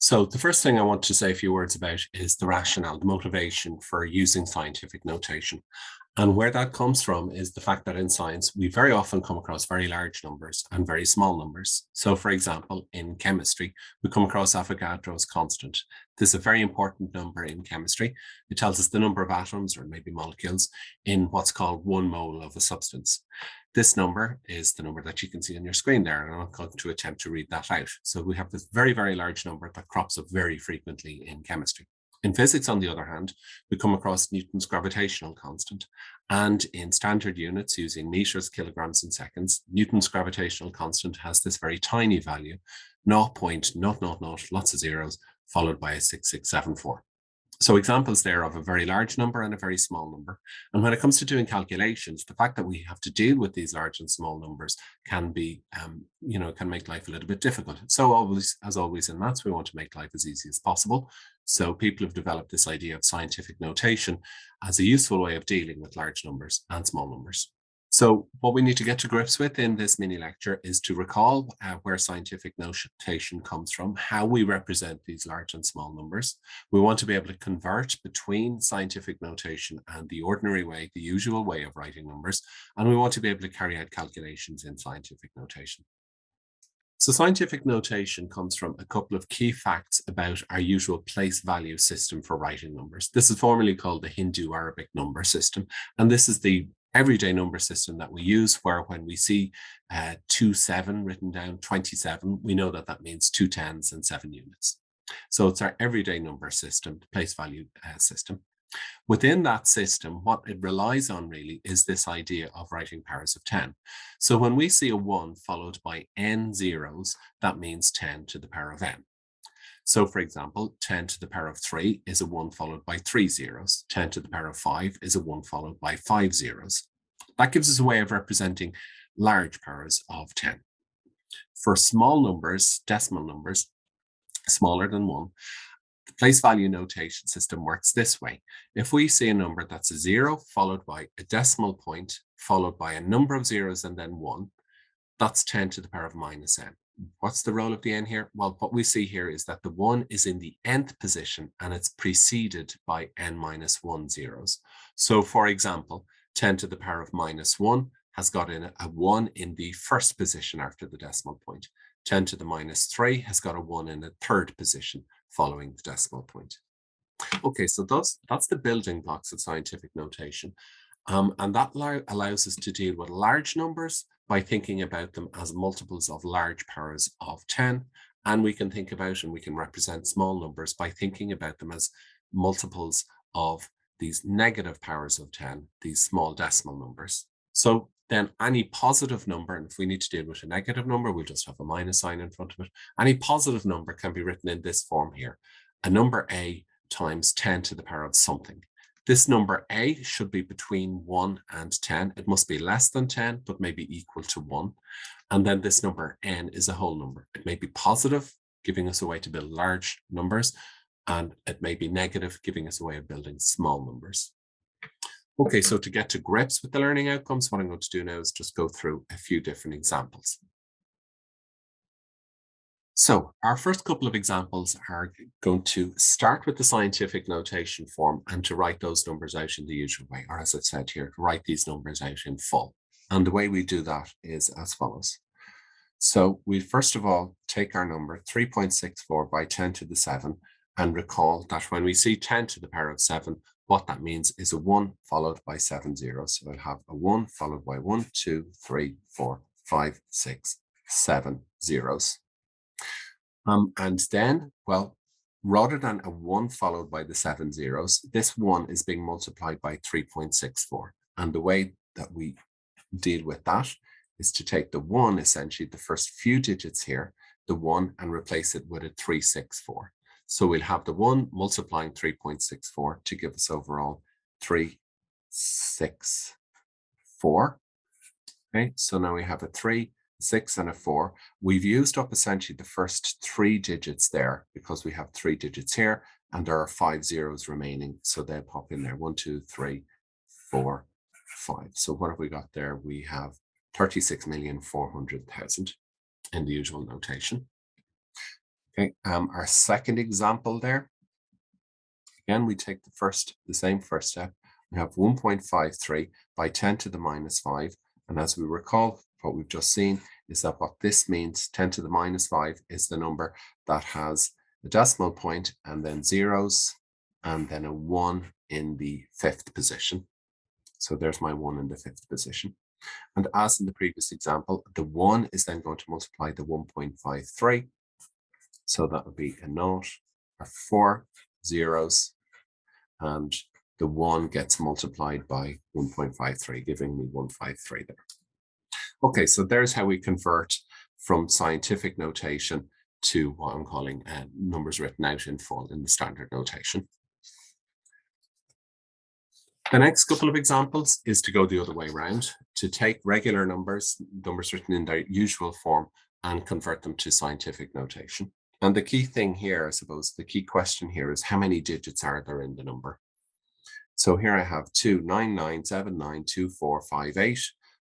So the first thing I want to say a few words about is the rationale, the motivation for using scientific notation. And where that comes from is the fact that in science, we very often come across very large numbers and very small numbers. So for example, in chemistry, we come across Avogadro's constant. This is a very important number in chemistry. It tells us the number of atoms or maybe molecules in what's called 1 mole of a substance. This number is the number that you can see on your screen there, and I'm not going to attempt to read that out. So we have this very, very large number that crops up very frequently in chemistry. In physics, on the other hand, we come across Newton's gravitational constant. And in standard units using meters, kilograms, and seconds, Newton's gravitational constant has this very tiny value, 0.000, lots of zeros, followed by a 6674. So examples there of a very large number and a very small number. And when it comes to doing calculations, the fact that we have to deal with these large and small numbers can be, can make life a little bit difficult. So as always in maths, we want to make life as easy as possible. So people have developed this idea of scientific notation as a useful way of dealing with large numbers and small numbers. So what we need to get to grips with in this mini lecture is to recall where scientific notation comes from, how we represent these large and small numbers. We want to be able to convert between scientific notation and the ordinary way, the usual way of writing numbers, and we want to be able to carry out calculations in scientific notation. So scientific notation comes from a couple of key facts about our usual place value system for writing numbers. This is formally called the Hindu Arabic number system, and this is the everyday number system that we use, where when we see 27 written down, 27, we know that that means 2 tens and 7 units. So it's our everyday number system, place value system. Within that system, what it relies on really is this idea of writing powers of 10. So when we see a 1 followed by n zeros, that means 10 to the power of n. So for example, 10 to the power of 3 is a 1 followed by 3 zeros. 10 to the power of 5 is a 1 followed by 5 zeros. That gives us a way of representing large powers of 10. For small numbers, decimal numbers, smaller than 1, the place value notation system works this way. If we see a number that's a 0 followed by a decimal point followed by a number of zeros and then 1, that's 10 to the power of minus n. What's the role of the n here? Well, what we see here is that the 1 is in the nth position and it's preceded by n minus 1 zeros. So for example, 10 to the power of minus 1 has got in a 1 in the first position after the decimal point. 10 to the minus 3 has got a 1 in the third position following the decimal point. Okay, so that's the building blocks of scientific notation. And that allows us to deal with large numbers by thinking about them as multiples of large powers of 10. And we can think about and we can represent small numbers by thinking about them as multiples of these negative powers of 10, these small decimal numbers. So then any positive number, and if we need to deal with a negative number, we'll just have a minus sign in front of it. Any positive number can be written in this form here. A number a times 10 to the power of something. This number a should be between 1 and 10. It must be less than 10, but maybe equal to 1. And then this number n is a whole number. It may be positive, giving us a way to build large numbers, and it may be negative, giving us a way of building small numbers. Okay, so to get to grips with the learning outcomes, what I'm going to do now is just go through a few different examples. So our first couple of examples are going to start with the scientific notation form and to write those numbers out in the usual way, or as I've said here, to write these numbers out in full. And the way we do that is as follows. So we first of all take our number 3.64 by 10 to the 7 and recall that when we see 10 to the power of 7, what that means is a 1 followed by 7 zeros. So we'll have a 1 followed by 1, 2, 3, 4, 5, 6, 7 zeros. And then, well, rather than a 1 followed by the 7 zeros, this 1 is being multiplied by 3.64. And the way that we deal with that is to take the 1, essentially the first few digits here, the 1, and replace it with a 364. So we'll have the 1 multiplying 3.64 to give us overall 364. Okay, so now we have a 3, 6, and a 4. We've used up essentially the first 3 digits there because we have 3 digits here and there are 5 zeros remaining. So they'll pop in there. 1, 2, 3, 4, 5. So what have we got there? We have 36,400,000 in the usual notation. Okay, our second example there, again, we take the same first step. We have 1.53 by 10 to the minus 5. And as we recall, what we've just seen is that what this means, 10 to the minus 5, is the number that has a decimal point and then zeros and then a 1 in the fifth position. So there's my 1 in the fifth position. And as in the previous example, the 1 is then going to multiply the 1.53. So that would be a naught or 4 zeros, and the 1 gets multiplied by 1.53, giving me 153 there. Okay, so there's how we convert from scientific notation to what I'm calling numbers written out in full in the standard notation. The next couple of examples is to go the other way around, to take regular numbers written in their usual form, and convert them to scientific notation. And the key thing here, I suppose, the key question here is how many digits are there in the number? So here I have 299792458.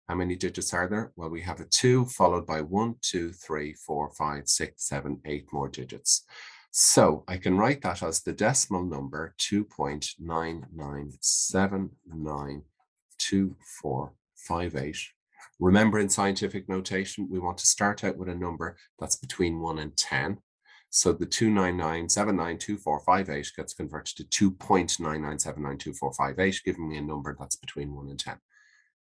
How many digits are there? Well, we have a 2 followed by 1, 2, 3, 4, 5, 6, 7, 8 more digits. So I can write that as the decimal number 2.99792458. Remember, in scientific notation, we want to start out with a number that's between 1 and 10. So the 299792458 gets converted to 2.99792458, giving me a number that's between 1 and 10.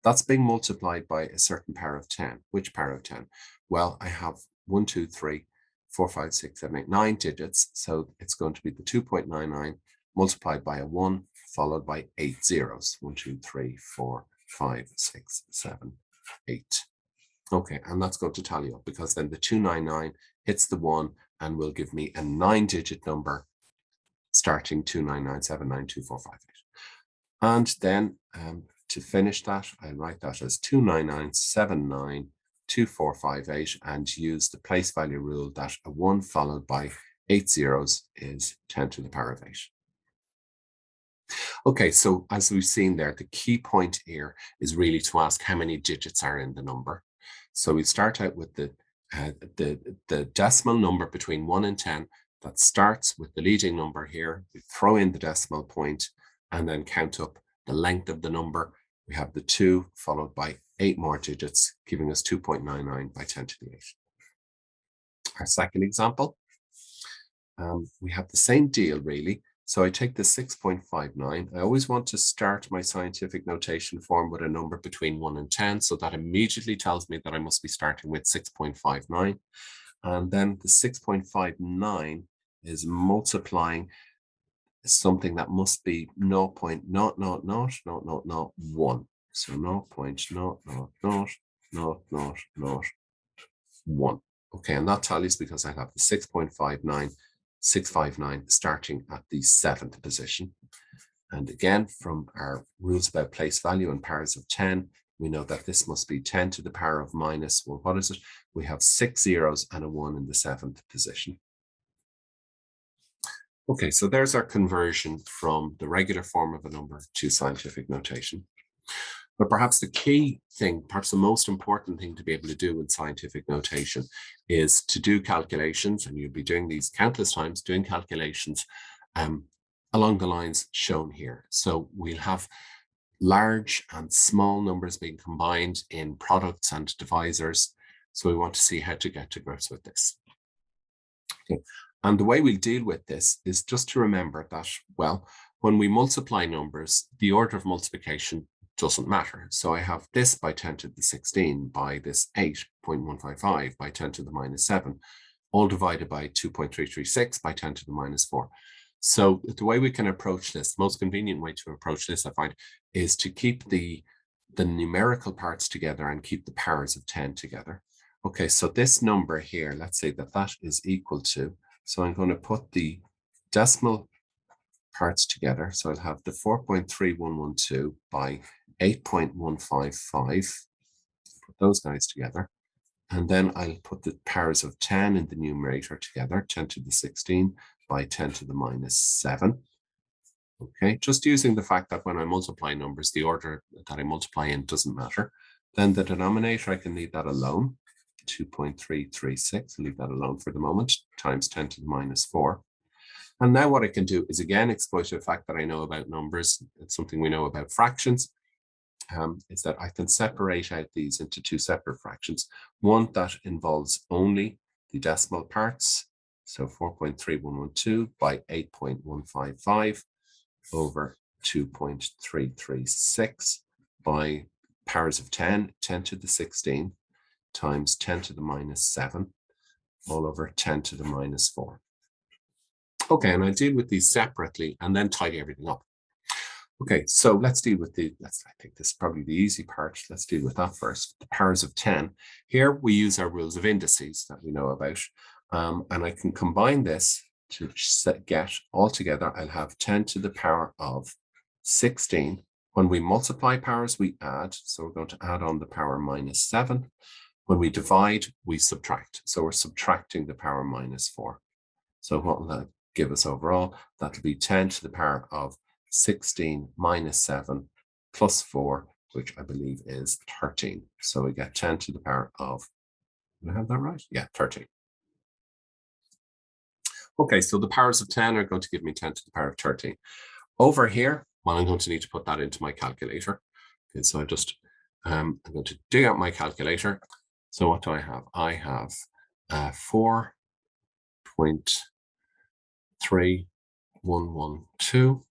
That's being multiplied by a certain power of 10. Which power of 10? Well, I have 1, 2, 3, 4, 5, 6, 7, 8, 9 digits. So it's going to be the 2.99 multiplied by a 1 followed by 8 zeros. 1, 2, 3, 4, 5, 6, 7, 8. Okay, and that's going to tally up because then the 299 hits the 1 and will give me a 9-digit number starting 299792458. And then to finish that, I write that as 299792458 and use the place value rule that a 1 followed by 8 zeros is 10 to the power of 8. Okay, so as we've seen there, the key point here is really to ask how many digits are in the number. So we start out with the decimal number between 1 and 10 that starts with the leading number here. We throw in the decimal point and then count up the length of the number. We have the 2 followed by 8 more digits, giving us 2.99 by 10 to the 8. Our second example, we have the same deal really. So I take the 6.59. I always want to start my scientific notation form with a number between 1 and 10. So that immediately tells me that I must be starting with 6.59. And then the 6.59 is multiplying something that must be 0.0000001. So 0.0000001. Okay, and that tallies because I have the 6.59 starting at the 7th position. And again, from our rules about place value and powers of 10, we know that this must be 10 to the power of minus, well, what is it? We have 6 zeros and a 1 in the 7th position. Okay, so there's our conversion from the regular form of a number to scientific notation. But perhaps the key thing, perhaps the most important thing to be able to do in scientific notation is to do calculations, and you'll be doing these countless times, doing calculations along the lines shown here. So we'll have large and small numbers being combined in products and divisors. So we want to see how to get to grips with this. Okay. And the way we'll deal with this is just to remember that, well, when we multiply numbers, the order of multiplication doesn't matter. So I have this by 10 to the 16 by this 8.155 by 10 to the minus 7, all divided by 2.336 by 10 to the minus 4. So the way we can approach this, the most convenient way to approach this, I find, is to keep the numerical parts together and keep the powers of 10 together. Okay, so this number here, let's say that that is equal to, so I'm going to put the decimal parts together. So I'll have the 4.3112 by 8.155, put those guys together. And then I'll put the powers of 10 in the numerator together, 10 to the 16 by 10 to the minus 7. Okay, just using the fact that when I multiply numbers, the order that I multiply in doesn't matter. Then the denominator, I can leave that alone. 2.336, leave that alone for the moment, times 10 to the minus 4. And now what I can do is again exploit the fact that I know about numbers. It's something we know about fractions, is that I can separate out these into two separate fractions. One that involves only the decimal parts, so 4.3112 by 8.155 over 2.336 by powers of 10, 10 to the 16 times 10 to the minus 7 all over 10 to the minus 4. Okay, and I deal with these separately and then tidy everything up. Okay, so let's deal with I think this is probably the easy part. Let's deal with that first. The powers of 10. Here we use our rules of indices that we know about. And I can combine this to get altogether, I'll have 10 to the power of 16. When we multiply powers, we add. So we're going to add on the power minus 7. When we divide, we subtract. So we're subtracting the power minus 4. So what will that give us overall? That'll be 10 to the power of 16 minus 7 plus 4, which I believe is 13. So we get 10 to the power of, did I have that right? Yeah, 13. Okay, so the powers of 10 are going to give me 10 to the power of 13. Over here, well, I'm going to need to put that into my calculator. Okay, so I'm going to dig out my calculator. So what do I have? I have 4.3112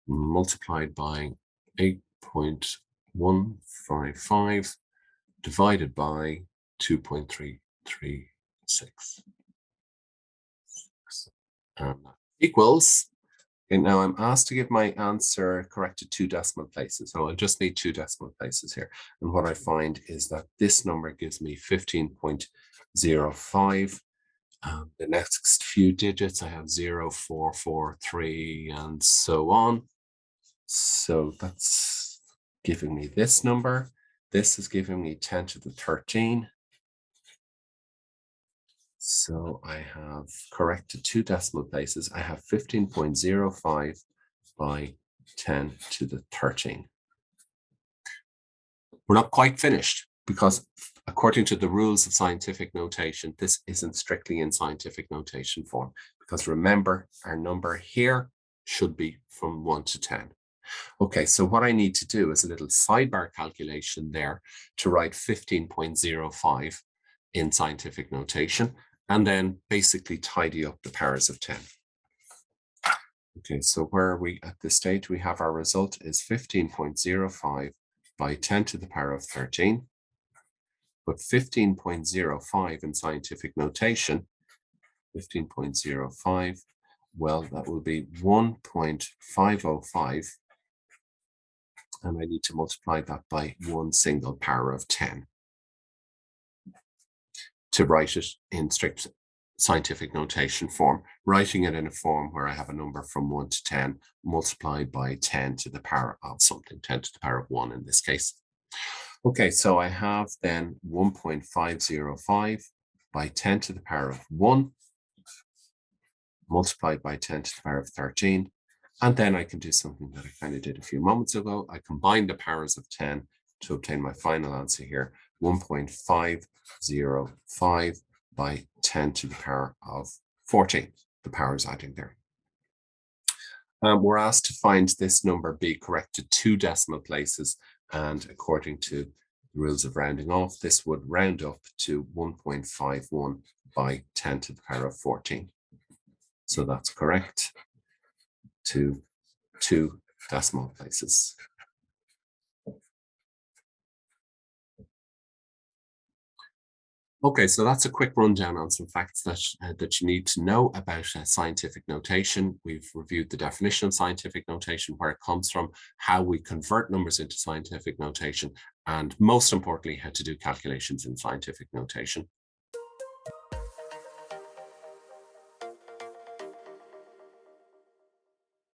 multiplied by 8.155 divided by 2.336. Equals, and now I'm asked to give my answer corrected 2 decimal places. So I just need 2 decimal places here. And what I find is that this number gives me 15.05. The next few digits, I have 0, 4, 4, 3, and so on. So that's giving me this number. This is giving me 10 to the 13. So I have corrected 2 decimal places. I have 15.05 by 10 to the 13. We're not quite finished because according to the rules of scientific notation, this isn't strictly in scientific notation form. Because remember, our number here should be from 1 to 10. Okay, so what I need to do is a little sidebar calculation there to write 15.05 in scientific notation, and then basically tidy up the powers of 10. Okay, so where are we at this stage? We have our result is 15.05 by 10 to the power of 13. But 15.05 in scientific notation, 15.05, well, that will be 1.505. And I need to multiply that by 1 single power of 10 to write it in strict scientific notation form, writing it in a form where I have a number from 1 to 10 multiplied by 10 to the power of something, 10 to the power of 1 in this case. Okay, so I have then 1.505 by 10 to the power of 1 multiplied by 10 to the power of 13. And then I can do something that I kind of did a few moments ago. I combine the powers of 10 to obtain my final answer here, 1.505 by 10 to the power of 14, the powers adding there. We're asked to find this number be corrected 2 decimal places, and according to the rules of rounding off, this would round up to 1.51 by 10 to the power of 14. So that's correct to 2 decimal places. Okay, so that's a quick rundown on some facts that you need to know about scientific notation. We've reviewed the definition of scientific notation, where it comes from, how we convert numbers into scientific notation, and most importantly, how to do calculations in scientific notation.